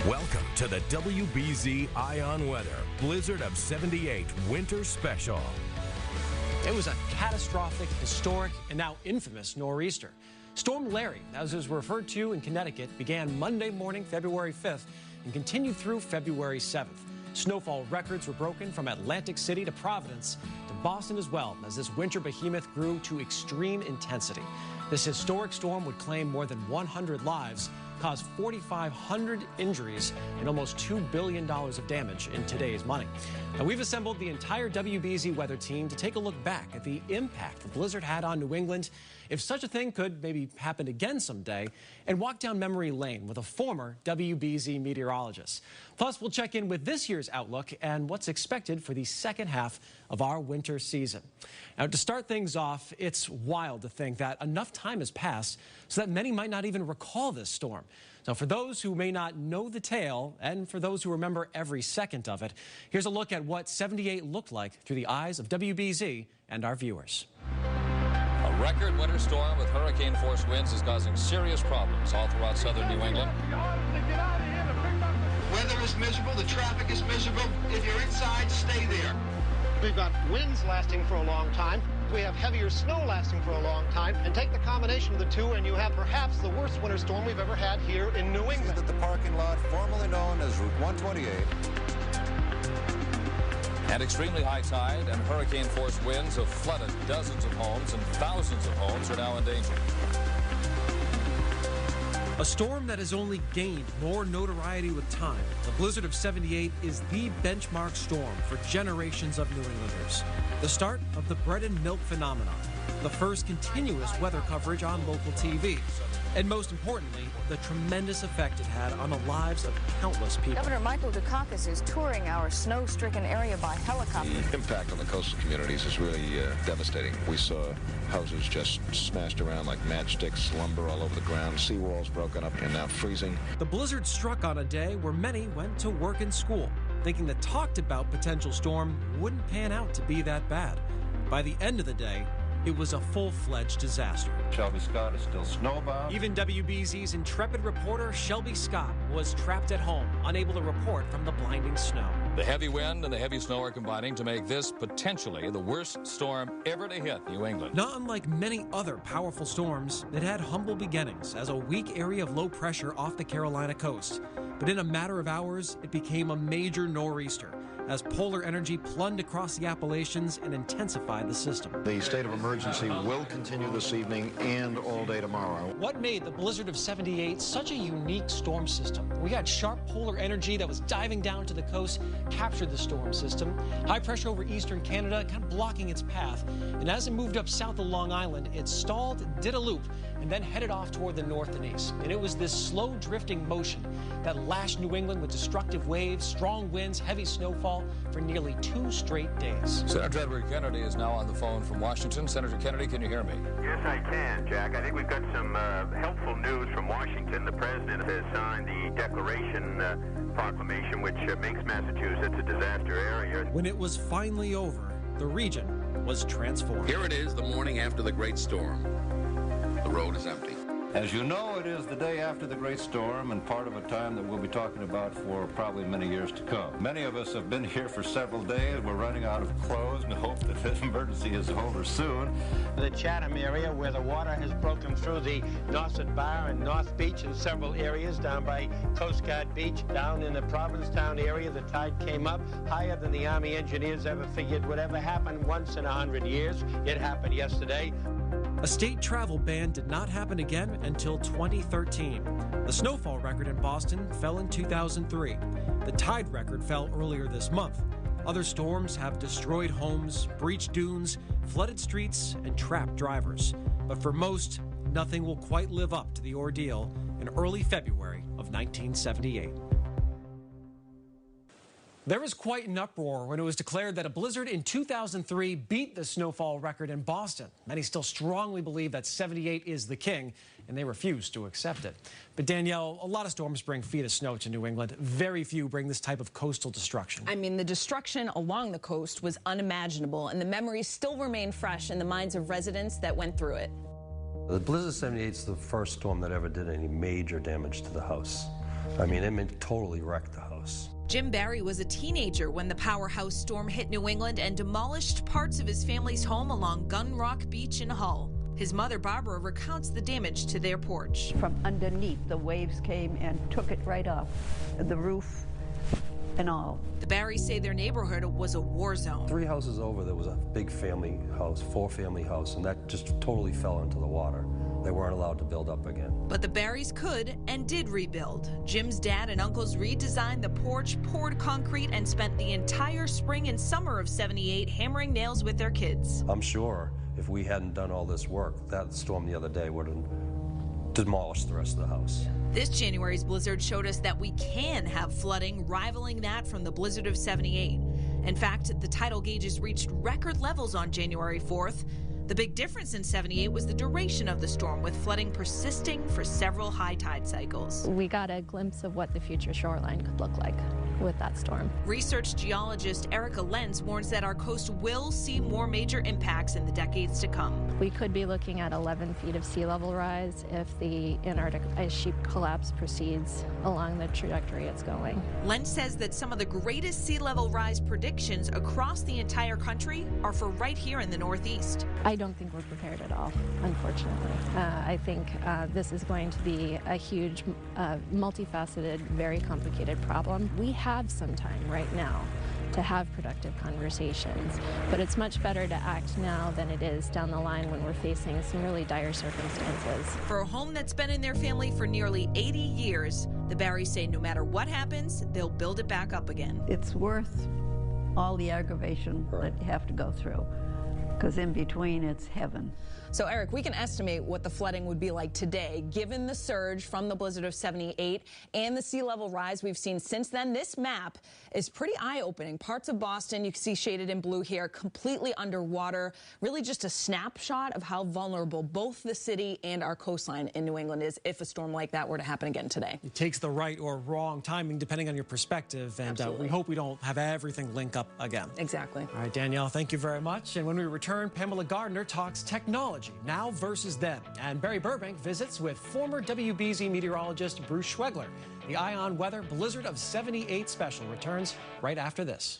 Welcome to the WBZ Ion Weather Blizzard of 78 Winter Special. It was a catastrophic, historic, and now infamous nor'easter. Storm Larry, as it was referred to in Connecticut, began Monday morning, February 5th, and continued through February 7th. Snowfall records were broken from Atlantic City to Providence to Boston as well, as this winter behemoth grew to extreme intensity. This historic storm would claim more than 100 lives, caused 4,500 injuries, and almost $2 billion of damage in today's money. Now, we've assembled the entire WBZ weather team to take a look back at the impact the blizzard had on New England, if such a thing could maybe happen again someday, and walk down memory lane with a former WBZ meteorologist. Plus, we'll check in with this year's outlook and what's expected for the second half of our winter season. Now, to start things off, it's wild to think that enough time has passed so that many might not even recall this storm. So for those who may not know the tale, and for those who remember every second of it, here's a look at what 78 looked like through the eyes of WBZ and our viewers. A record winter storm with hurricane-force winds is causing serious problems all throughout southern New England. Weather is miserable, the traffic is miserable. If you're inside, stay there. We've got winds lasting for a long time. We have heavier snow lasting for a long time. And take the combination of the two, and you have perhaps the worst winter storm we've ever had here in New England. At the parking lot formerly known as Route 128. And extremely high tide and hurricane-force winds have flooded dozens of homes, and thousands of homes are now in danger. A storm that has only gained more notoriety with time, the blizzard of 78 is the benchmark storm for generations of New Englanders. The start of the bread and milk phenomenon, the first continuous weather coverage on local TV, and most importantly, the tremendous effect it had on the lives of countless people. Governor Michael Dukakis is touring our snow-stricken area by helicopter. The impact on the coastal communities is really devastating. We saw houses just smashed around like matchsticks, lumber all over the ground, seawalls broken up and now freezing. The blizzard struck on a day where many went to work and school, thinking the talked about potential storm wouldn't pan out to be that bad. By the end of the day, it was a full-fledged disaster. Shelby Scott is still snowbound. Even WBZ's intrepid reporter Shelby Scott was trapped at home, unable to report from the blinding snow. The heavy wind and the heavy snow are combining to make this potentially the worst storm ever to hit New England. Not unlike many other powerful storms, it had humble beginnings as a weak area of low pressure off the Carolina coast. But in a matter of hours, it became a major nor'easter as polar energy plumbed across the Appalachians and intensified the system. The state of emergency will continue this evening and all day tomorrow. What made the blizzard of 78 such a unique storm system? We had sharp polar energy that was diving down to the coast, captured the storm system. High pressure over eastern Canada, kind of blocking its path. And as it moved up south of Long Island, it stalled, did a loop, and then headed off toward the north and east. And it was this slow drifting motion that lashed New England with destructive waves, strong winds, heavy snowfall for nearly 2 straight days. Senator Edward Kennedy is now on the phone from Washington. Senator Kennedy, can you hear me? Yes, I can, Jack. I think we've got some helpful news from Washington. The president has signed the declaration proclamation, which makes Massachusetts a disaster area. When it was finally over, the region was transformed. Here it is, the morning after the great storm. The road is empty. As you know, it is the day after the great storm and part of a time that we'll be talking about for probably many years to come. Many of us have been here for several days. We're running out of clothes and hope that this emergency is over soon. The Chatham area, where the water has broken through the Nauset Bar and North Beach in several areas, down by Coast Guard Beach, down in the Provincetown area, the tide came up higher than the Army engineers ever figured would ever happen once in 100 years. It happened yesterday. A state travel ban did not happen again until 2013. The snowfall record in Boston fell in 2003. The tide record fell earlier this month. Other storms have destroyed homes, breached dunes, flooded streets, and trapped drivers. But for most, nothing will quite live up to the ordeal in early February of 1978. There was quite an uproar when it was declared that a blizzard in 2003 beat the snowfall record in Boston. Many still strongly believe that 78 is the king, and they refuse to accept it. But Danielle, a lot of storms bring feet of snow to New England. Very few bring this type of coastal destruction. I mean, the destruction along the coast was unimaginable, and the memories still remain fresh in the minds of residents that went through it. The blizzard of 78 is the first storm that ever did any major damage to the house. I mean, it totally wrecked the house. Jim Barry was a teenager when the powerhouse storm hit New England and demolished parts of his family's home along Gun Rock Beach in Hull. His mother, Barbara, recounts the damage to their porch. From underneath, the waves came and took it right off the roof and all. The Barrys say their neighborhood was a war zone. 3 houses over, there was a big family house, 4-family house, and that just totally fell into the water. They weren't allowed to build up again. But the Barrys could and did rebuild. Jim's dad and uncles redesigned the porch, poured concrete, and spent the entire spring and summer of '78 hammering nails with their kids. I'm sure if we hadn't done all this work, that storm the other day would have demolished the rest of the house. This January's blizzard showed us that we can have flooding rivaling that from the blizzard of '78. In fact, the tidal gauges reached record levels on January 4th. The big difference in '78 was the duration of the storm, with flooding persisting for several high tide cycles. We got a glimpse of what the future shoreline could look like with that storm. Research geologist Erica Lenz warns that our coast will see more major impacts in the decades to come. We could be looking at 11 feet of sea level rise if the Antarctic ice sheet collapse proceeds along the trajectory it's going. Lenz says that some of the greatest sea level rise predictions across the entire country are for right here in the Northeast. I don't think we're prepared at all, unfortunately. I think this is going to be a huge, multifaceted, very complicated problem. We have some time right now to have productive conversations, but it's much better to act now than it is down the line when we're facing some really dire circumstances. For a home that's been in their family for nearly 80 years, the Barrys say no matter what happens, they'll build it back up again. It's worth all the aggravation that you have to go through, because in between it's heaven. So, Eric, we can estimate what the flooding would be like today, given the surge from the blizzard of '78 and the sea level rise we've seen since then. This map is pretty eye-opening. Parts of Boston, you can see shaded in blue here, completely underwater. Really just a snapshot of how vulnerable both the city and our coastline in New England is if a storm like that were to happen again today. It takes the right or wrong timing, depending on your perspective, and we hope we don't have everything link up again. Exactly. All right, Danielle, thank you very much. And when we return, Pamela Gardner talks technology, now versus then. And Barry Burbank visits with former WBZ meteorologist Bruce Schwegler. The Ion Weather Blizzard of '78 special returns right after this.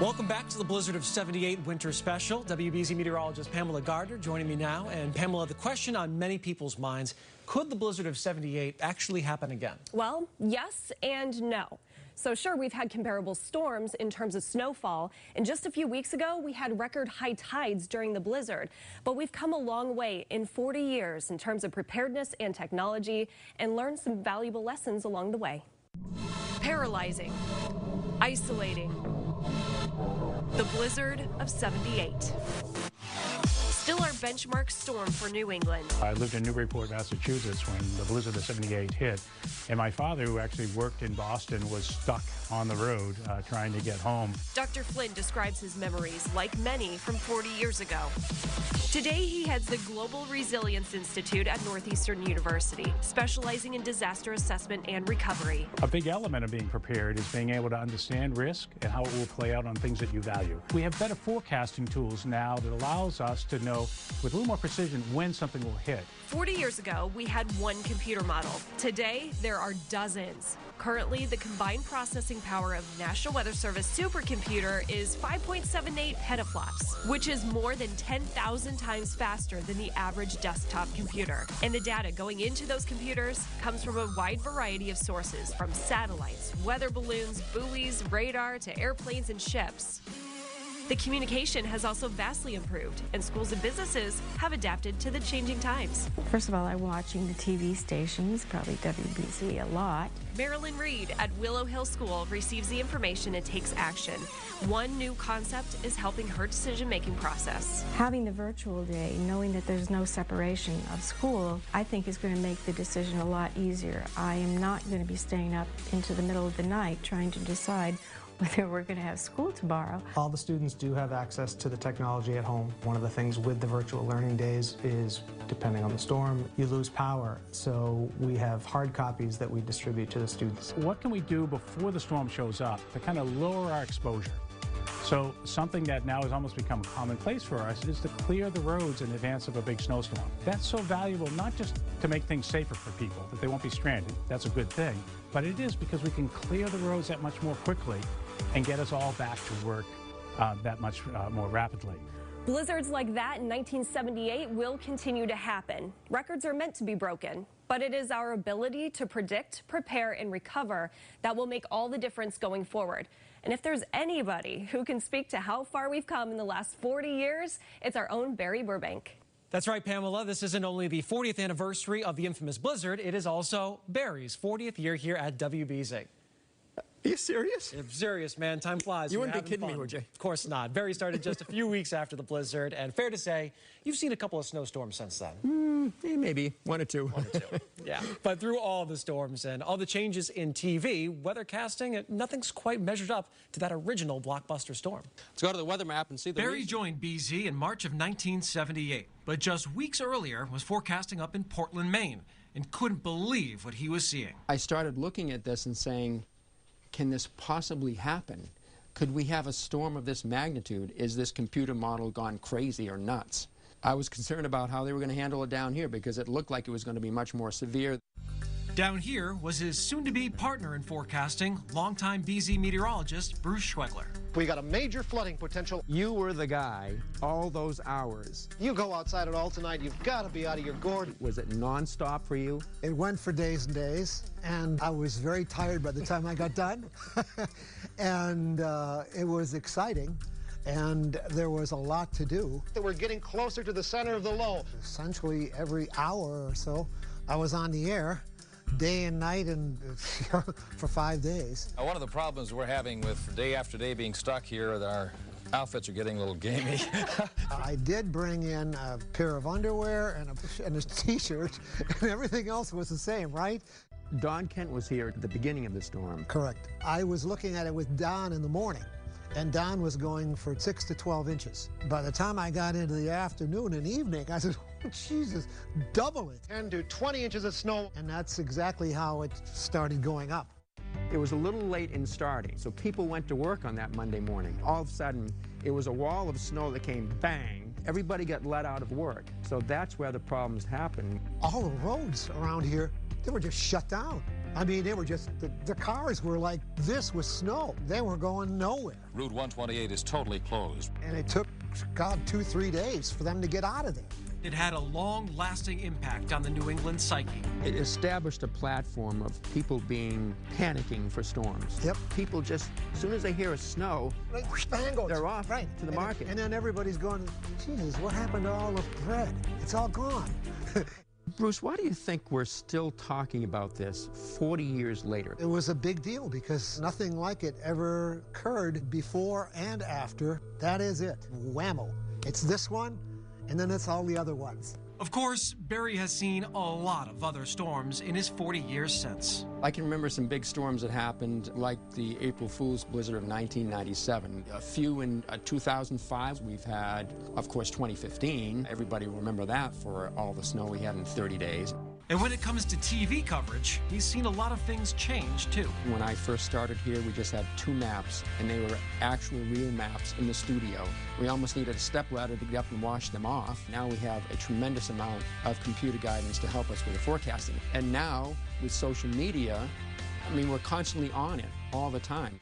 Welcome back to the Blizzard of '78 Winter Special. WBZ meteorologist Pamela Gardner joining me now. And Pamela, the question on many people's minds, could the blizzard of '78 actually happen again? Well, yes and no. So sure, we've had comparable storms in terms of snowfall, and just a few weeks ago we had record high tides during the blizzard. But we've come a long way in 40 years in terms of preparedness and technology, and learned some valuable lessons along the way. Paralyzing, isolating, the blizzard of '78. Still our benchmark storm for New England. I lived in Newburyport, Massachusetts when the blizzard of '78 hit, and my father, who actually worked in Boston, was stuck on the road trying to get home. Dr. Flynn describes his memories like many from 40 years ago. Today he heads the Global Resilience Institute at Northeastern University, specializing in disaster assessment and recovery. A big element of being prepared is being able to understand risk and how it will play out on things that you value. We have better forecasting tools now that allows us to know with a little more precision when something will hit. 40 years ago, we had one computer model. Today, there are dozens. Currently, the combined processing power of National Weather Service supercomputer is 5.78 petaflops, which is more than 10,000 times faster than the average desktop computer. And the data going into those computers comes from a wide variety of sources, from satellites, weather balloons, buoys, radar, to airplanes and ships. The communication has also vastly improved, and schools and businesses have adapted to the changing times. First of all, I'm watching the TV stations, probably WBZ a lot. Marilyn Reed at Willow Hill School receives the information and takes action. One new concept is helping her decision-making process. Having the virtual day, knowing that there's no separation of school, I think is going to make the decision a lot easier. I am not going to be staying up into the middle of the night trying to decide whether we're going to have school tomorrow. All the students do have access to the technology at home. One of the things with the virtual learning days is, depending on the storm, you lose power. So we have hard copies that we distribute to the students. What can we do before the storm shows up to kind of lower our exposure? So something that now has almost become commonplace for us is to clear the roads in advance of a big snowstorm. That's so valuable, not just to make things safer for people, that they won't be stranded. That's a good thing. But it is because we can clear the roads that much more quickly and get us all back to work that much more rapidly. Blizzards like that in 1978 will continue to happen. Records are meant to be broken, but it is our ability to predict, prepare, and recover that will make all the difference going forward. And if there's anybody who can speak to how far we've come in the last 40 years, it's our own Barry Burbank. That's right, Pamela. This isn't only the 40th anniversary of the infamous blizzard, it is also Barry's 40th year here at WBZ. Are you serious? I'm serious, man. Time flies. You wouldn't be kidding me, would you? Of course not. Barry started just a few weeks after the blizzard, and fair to say, you've seen a couple of snowstorms since then. Maybe one or two. Yeah, but through all the storms and all the changes in TV, weathercasting, nothing's quite measured up to that original blockbuster storm. Let's go to the weather map and see the Barry joined BZ in March of 1978, but just weeks earlier was forecasting up in Portland, Maine, and couldn't believe what he was seeing. I started looking at this and saying, can this possibly happen? Could we have a storm of this magnitude? Is this computer model gone crazy or nuts? I was concerned about how they were going to handle it down here because it looked like it was going to be much more severe. Down here was his soon-to-be partner in forecasting, longtime BZ meteorologist Bruce Schwegler. We got a major flooding potential. You were the guy all those hours. You go outside at all tonight, you've got to be out of your gourd. Was it nonstop for you? It went for days and days, and I was very tired by the time I got done. And it was exciting, and there was a lot to do. We're getting closer to the center of the low. Essentially every hour or so, I was on the air, day and night, and for 5 days. One of the problems we're having with day after day being stuck here, that our outfits are getting a little gamey. I did bring in a pair of underwear and a t-shirt, and everything else was the same, right? Don Kent was here at the beginning of the storm. Correct. I was looking at it with Don in the morning, and Don was going for 6 to 12 inches. By the time I got into the afternoon and evening, I said, oh, Jesus, double it. 10 to 20 inches of snow. And that's exactly how it started going up. It was a little late in starting, so people went to work on that Monday morning. All of a sudden, it was a wall of snow that came bang. Everybody got let out of work, so that's where the problems happened. All the roads around here, they were just shut down. I mean, they were just, the cars were like this with snow. They were going nowhere. Route 128 is totally closed. And it took, God, 2-3 days for them to get out of there. It had a long-lasting impact on the New England psyche. It established a platform of people panicking for storms. Yep. People just, as soon as they hear a snow, they're off to the market. And then everybody's going, Jesus, what happened to all the bread? It's all gone. Bruce, why do you think we're still talking about this 40 years later? It was a big deal because nothing like it ever occurred before and after. That is it. Whammo. It's this one, and then it's all the other ones. Of course, Barry has seen a lot of other storms in his 40 years since. I can remember some big storms that happened, like the April Fool's blizzard of 1997. A few in 2005. We've had, of course, 2015. Everybody will remember that for all the snow we had in 30 days. And when it comes to TV coverage, he's seen a lot of things change, too. When I first started here, we just had 2 maps, and they were actual real maps in the studio. We almost needed a stepladder to get up and wash them off. Now we have a tremendous amount of computer guidance to help us with the forecasting. And now, with social media, I mean, we're constantly on it all the time.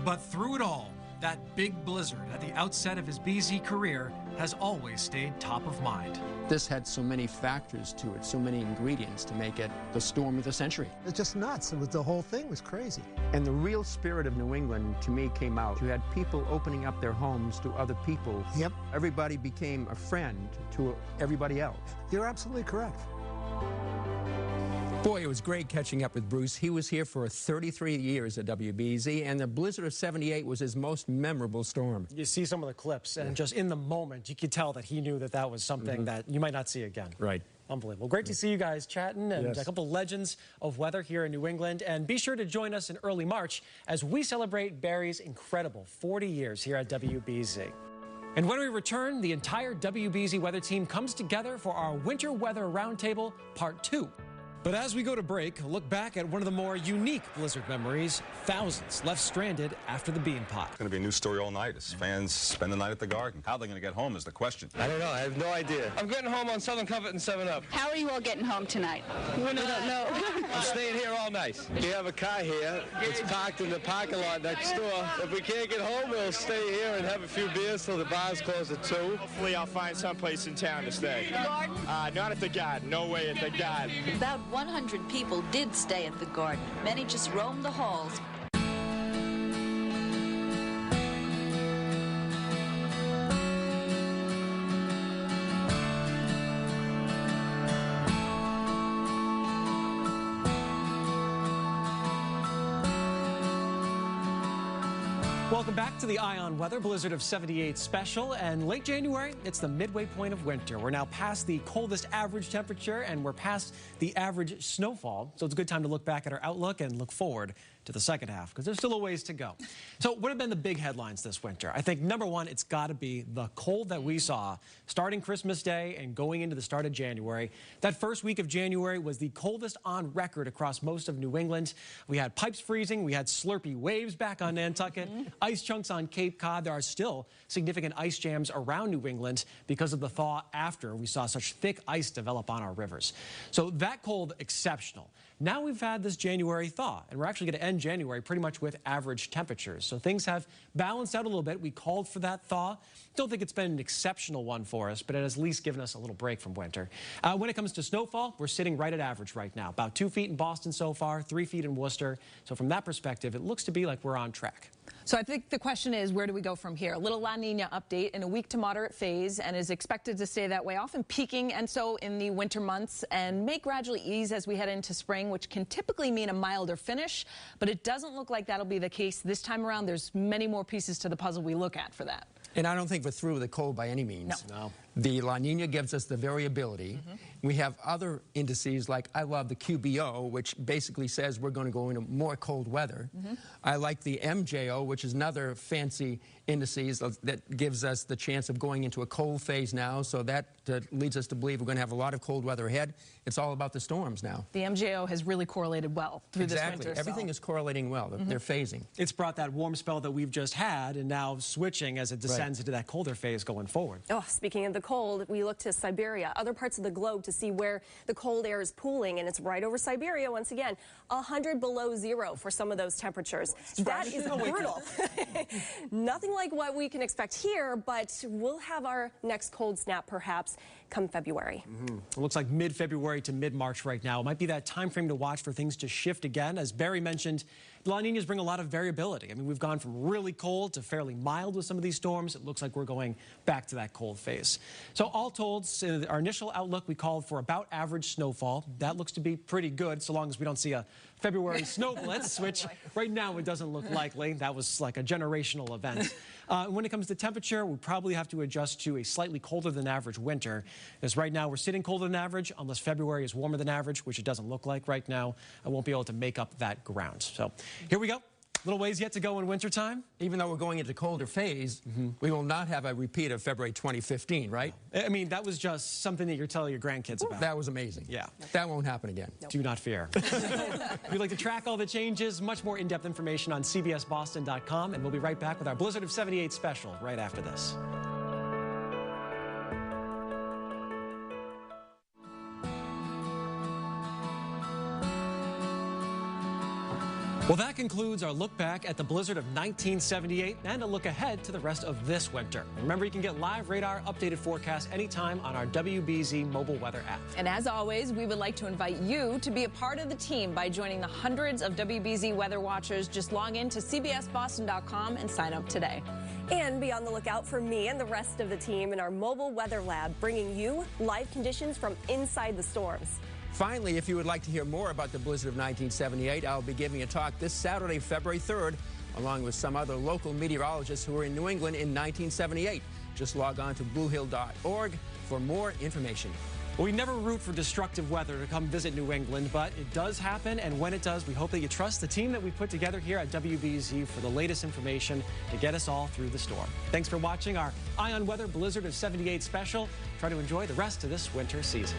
But through it all, that big blizzard at the outset of his BZ career has always stayed top of mind. This had so many factors to it, so many ingredients to make it the storm of the century. It's just nuts. The whole thing was crazy. And the real spirit of New England, to me, came out. You had people opening up their homes to other people. Yep. Everybody became a friend to everybody else. You're absolutely correct. Boy, it was great catching up with Bruce. He was here for 33 years at WBZ, and the blizzard of '78 was his most memorable storm. You see some of the clips, and just in the moment, you could tell that he knew that that was something that you might not see again. Right. Unbelievable. Great to see you guys chatting and a couple legends of weather here in New England. And be sure to join us in early March as we celebrate Barry's incredible 40 years here at WBZ. And when we return, the entire WBZ weather team comes together for our Winter Weather Roundtable Part 2. But as we go to break, look back at one of the more unique blizzard memories, thousands left stranded after the bean pot. It's going to be a news story all night as fans spend the night at the Garden. How are they going to get home is the question. I don't know. I have no idea. I'm getting home on Southern Comfort and 7-Up. How are you all getting home tonight? We don't know. I'm staying here all night. We have a car here. It's parked in the parking lot next door. If we can't get home, we'll stay here and have a few beers till the bars close at 2. Hopefully I'll find someplace in town to stay. Garden? Not at the Garden. No way at the Garden. About 100 people did stay at the Garden. Many just roamed the halls. Welcome back to the Eye on Weather Blizzard of 78 special. And late January, it's the midway point of winter. We're now past the coldest average temperature and we're past the average snowfall. So it's a good time to look back at our outlook and look forward to the second half because there's still a ways to go. So what have been the big headlines this winter? I think number one, it's got to be the cold that we saw starting Christmas Day and going into the start of January. That first week of January was the coldest on record across most of New England. We had pipes freezing. We had Slurpee waves back on Nantucket, ice chunks on Cape Cod. There are still significant ice jams around New England because of the thaw after we saw such thick ice develop on our rivers. So that cold, exceptional. Now we've had this January thaw, and we're actually going to end January pretty much with average temperatures. So things have balanced out a little bit. We called for that thaw. Don't think it's been an exceptional one for us, but it has at least given us a little break from winter. When it comes to snowfall, we're sitting right at average right now. About 2 feet in Boston so far, 3 feet in Worcester. So from that perspective, it looks to be like we're on track. So I think the question is, where do we go from here? A little La Nina update in a weak to moderate phase and is expected to stay that way, often peaking and so in the winter months and may gradually ease as we head into spring, which can typically mean a milder finish, but it doesn't look like that'll be the case this time around. There's many more pieces to the puzzle we look at for that. And I don't think we're through with the cold by any means. No. The La Nina gives us the variability. We have other indices like I love the QBO, which basically says we're going to go into more cold weather. I like the MJO, which is another fancy indices that gives us the chance of going into a cold phase now. So that leads us to believe we're going to have a lot of cold weather ahead. It's all about the storms now. The MJO has really correlated well through this winter. Everything is correlating well. They're phasing. It's brought that warm spell that we've just had and now switching as it descends into that colder phase going forward. Oh, speaking of the cold, we look to Siberia, other parts of the globe to see where the cold air is pooling, and it's right over Siberia once again. 100 below zero for some of those temperatures. That is brutal. Nothing like what we can expect here, but we'll have our next cold snap perhaps come February. It looks like mid-February to mid-March right now. It might be that time frame to watch for things to shift again. As Barry mentioned, La Ninas bring a lot of variability. I mean, we've gone from really cold to fairly mild with some of these storms. It looks like we're going back to that cold phase. So all told, our initial outlook, we called for about average snowfall. That looks to be pretty good, so long as we don't see a February snow blitz, which right now it doesn't look likely. That was like a generational event. When it comes to temperature, we probably have to adjust to a slightly colder than average winter. Because right now we're sitting colder than average, unless February is warmer than average, which it doesn't look like right now. I won't be able to make up that ground. So here we go. Little ways yet to go in wintertime. Even though we're going into colder phase, we will not have a repeat of February 2015, right? I mean, that was just something that you're telling your grandkids about. That was amazing. Yeah. That won't happen again. Do not fear. If you'd like to track all the changes, much more in-depth information on CBSBoston.com, and we'll be right back with our Blizzard of 78 special right after this. Well, that concludes our look back at the blizzard of 1978 and a look ahead to the rest of this winter. Remember, you can get live radar updated forecasts anytime on our WBZ mobile weather app. And as always, we would like to invite you to be a part of the team by joining the hundreds of WBZ weather watchers. Just log in to CBSBoston.com and sign up today. And be on the lookout for me and the rest of the team in our mobile weather lab, bringing you live conditions from inside the storms. Finally, if you would like to hear more about the blizzard of 1978, I'll be giving a talk this Saturday, February 3rd, along with some other local meteorologists who were in New England in 1978. Just log on to bluehill.org for more information. We never root for destructive weather to come visit New England, but it does happen, and when it does, we hope that you trust the team that we put together here at WBZ for the latest information to get us all through the storm. Thanks for watching our Eye on Weather Blizzard of 78 special. Try to enjoy the rest of this winter season.